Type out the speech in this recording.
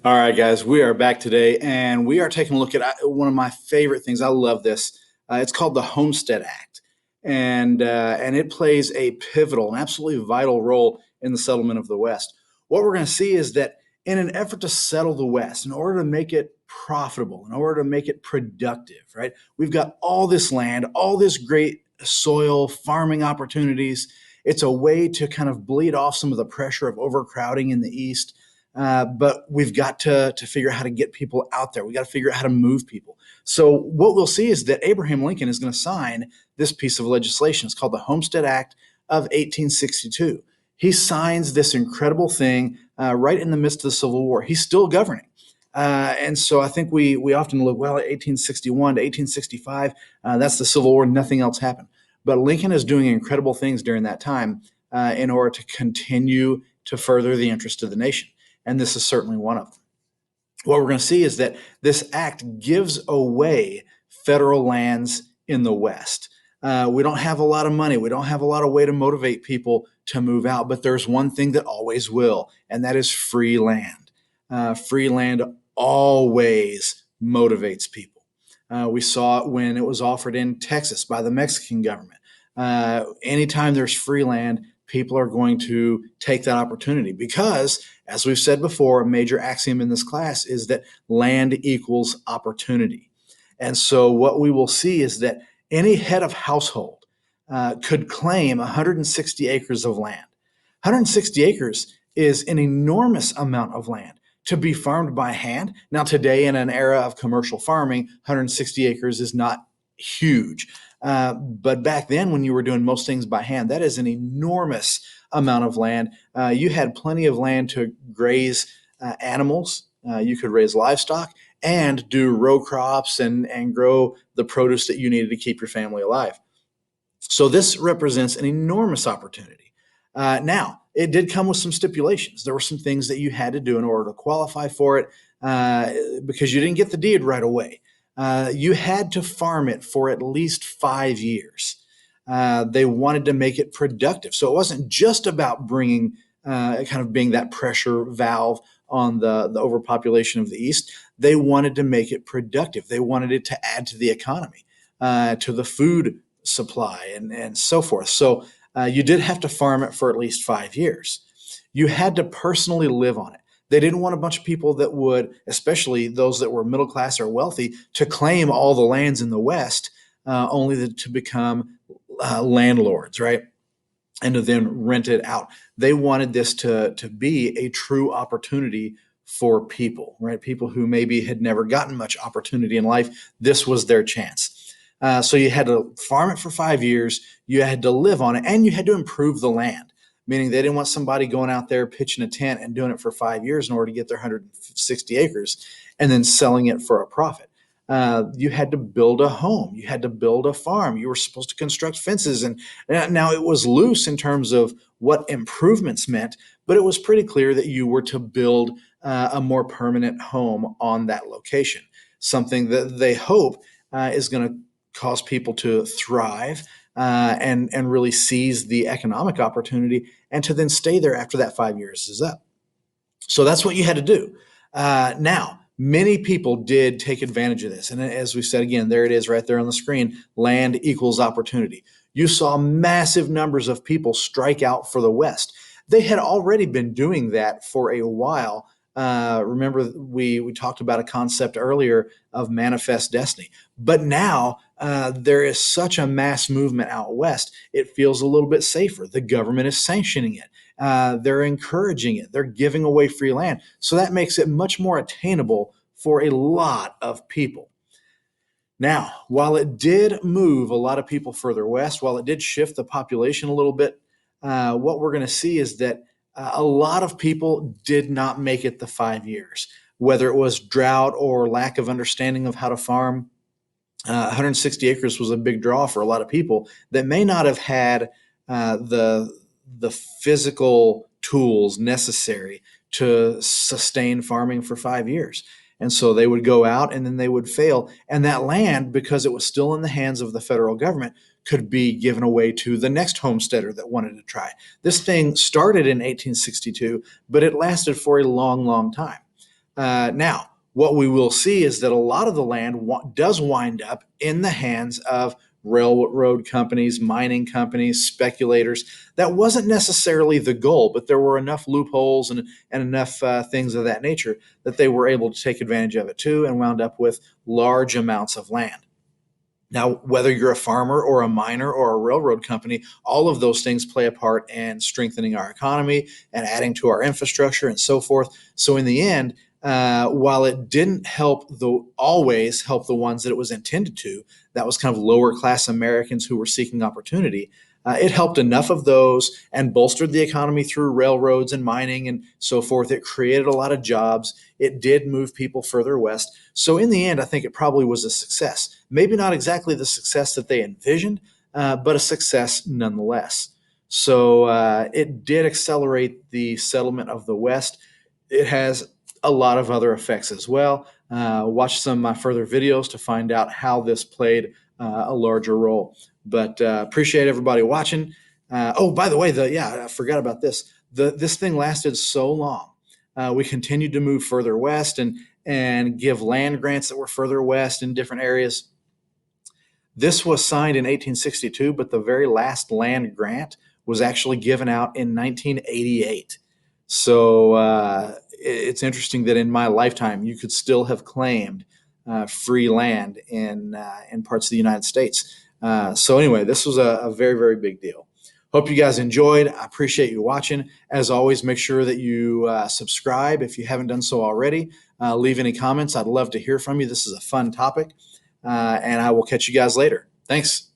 All right, guys, we are back today and we are taking a look at one of my favorite things. I love this. It's called the Homestead Act, and it plays a pivotal and absolutely vital role in the settlement of the West. What we're going to see is that in an effort to settle the West, in order to make it profitable, in order to make it productive, right? We've got all this land, all this great soil, farming opportunities. It's a way to kind of bleed off some of the pressure of overcrowding in the East, but we've got to figure out how to get people out there. We got to figure out how to move people. So what we'll see is that Abraham Lincoln is going to sign this piece of legislation. It's called the Homestead Act of 1862. He signs this incredible thing right in the midst of the Civil War. He's still governing. And so I think we often look, well, at 1861 to 1865, that's the Civil War, nothing else happened. But Lincoln is doing incredible things during that time in order to continue to further the interest of the nation. And this is certainly one of them. What we're going to see is that this act gives away federal lands in the West. We don't have a lot of money. We don't have a lot of way to motivate people to move out, but there's one thing that always will, and that is free land. Free land always motivates people. We saw it when it was offered in Texas by the Mexican government. Anytime there's free land, people are going to take that opportunity because, as we've said before, a major axiom in this class is that land equals opportunity. And so what we will see is that any head of household could claim 160 acres of land. 160 acres is an enormous amount of land to be farmed by hand. Now, today, in an era of commercial farming, 160 acres is not huge. But back then, when you were doing most things by hand, that is an enormous amount of land. You had plenty of land to graze animals. You could raise livestock and do row crops and grow the produce that you needed to keep your family alive. So this represents an enormous opportunity. Now, it did come with some stipulations. There were some things that you had to do in order to qualify for it because you didn't get the deed right away. You had to farm it for at least 5 years. They wanted to make it productive. So it wasn't just about bringing, kind of being that pressure valve on the overpopulation of the East. They wanted to make it productive. They wanted it to add to the economy, to the food supply, and so forth. So you did have to farm it for at least 5 years. You had to personally live on it. They didn't want a bunch of people that would, especially those that were middle class or wealthy, to claim all the lands in the West only to become landlords, right? And to then rent it out. They wanted this to be a true opportunity for people, right? People who maybe had never gotten much opportunity in life. This was their chance. So you had to farm it for 5 years, you had to live on it, and you had to improve the land, meaning they didn't want somebody going out there pitching a tent and doing it for 5 years in order to get their 160 acres and then selling it for a profit. You had to build a home, you had to build a farm, you were supposed to construct fences. And now it was loose in terms of what improvements meant, but it was pretty clear that you were to build a more permanent home on that location, something that they hope is going to cause people to thrive and really seize the economic opportunity and to then stay there after that 5 years is up. So that's what you had to do. Now, many people did take advantage of this. And as we said again, there it is right there on the screen, land equals opportunity. You saw massive numbers of people strike out for the West. They had already been doing that for a while. Remember, we talked about a concept earlier of manifest destiny. But now there is such a mass movement out West, it feels a little bit safer. The government is sanctioning it. They're encouraging it. They're giving away free land. So that makes it much more attainable for a lot of people. Now, while it did move a lot of people further west, while it did shift the population a little bit, what we're going to see is that a lot of people did not make it the 5 years, whether it was drought or lack of understanding of how to farm. 160 acres was a big draw for a lot of people that may not have had the physical tools necessary to sustain farming for 5 years. And so they would go out and then they would fail. And that land, because it was still in the hands of the federal government, could be given away to the next homesteader that wanted to try. This thing started in 1862, but it lasted for a long, long time. Now, what we will see is that a lot of the land does wind up in the hands of railroad companies, mining companies, speculators. That wasn't necessarily the goal, but there were enough loopholes and enough things of that nature that they were able to take advantage of it too and wound up with large amounts of land. Now, whether you're a farmer or a miner or a railroad company, all of those things play a part in strengthening our economy and adding to our infrastructure and so forth. So, in the end, while it didn't always help the ones that it was intended to, that was kind of lower class Americans who were seeking opportunity. It helped enough of those and bolstered the economy through railroads and mining and so forth. It created a lot of jobs. It did move people further west. So, in the end, I think it probably was a success. Maybe not exactly the success that they envisioned, but a success nonetheless. So, it did accelerate the settlement of the West. It has a lot of other effects as well. Watch some of my further videos to find out how this played a larger role. But appreciate everybody watching. Oh, by the way, I forgot about this. This thing lasted so long. We continued to move further west and give land grants that were further west in different areas. This was signed in 1862, but the very last land grant was actually given out in 1988. So it's interesting that in my lifetime, you could still have claimed free land in parts of the United States. So anyway, this was a very, very big deal. Hope you guys enjoyed. I appreciate you watching. As always, make sure that you subscribe if you haven't done so already. Leave any comments. I'd love to hear from you. This is a fun topic. And I will catch you guys later. Thanks.